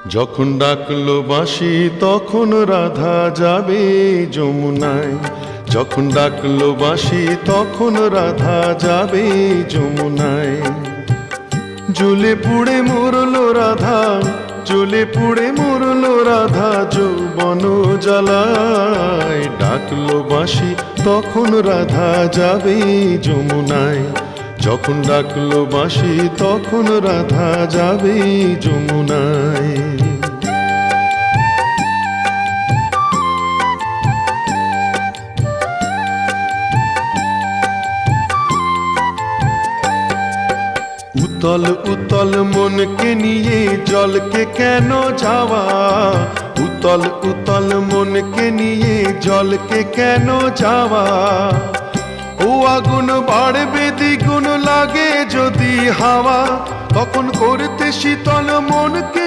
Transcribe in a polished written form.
যখন ডাকলো বাঁশি তখন রাধা যাবে যমুনায়। যখন ডাকলো বাঁশি তখন রাধা যাবে যমুনায়। জ্বলে পুড়ে মরলো রাধা, জ্বলে পুড়ে মরলো রাধা যৌবন জ্বালায়। ডাকলো বাঁশি তখন রাধা যাবে যমুনায়। যখন ডাকলো বাঁশি তখন রাধা যাবে যমুনায়। উতল উতল মনকে নিয়ে জলকে কেন যাওয়া, উতল উতল মনকে নিয়ে জলকে কেন যাওয়া। ও আগুন বাড়বে দ্বিগুণ লাগে যদি হাওয়া, তখন করতে শীতল মনকে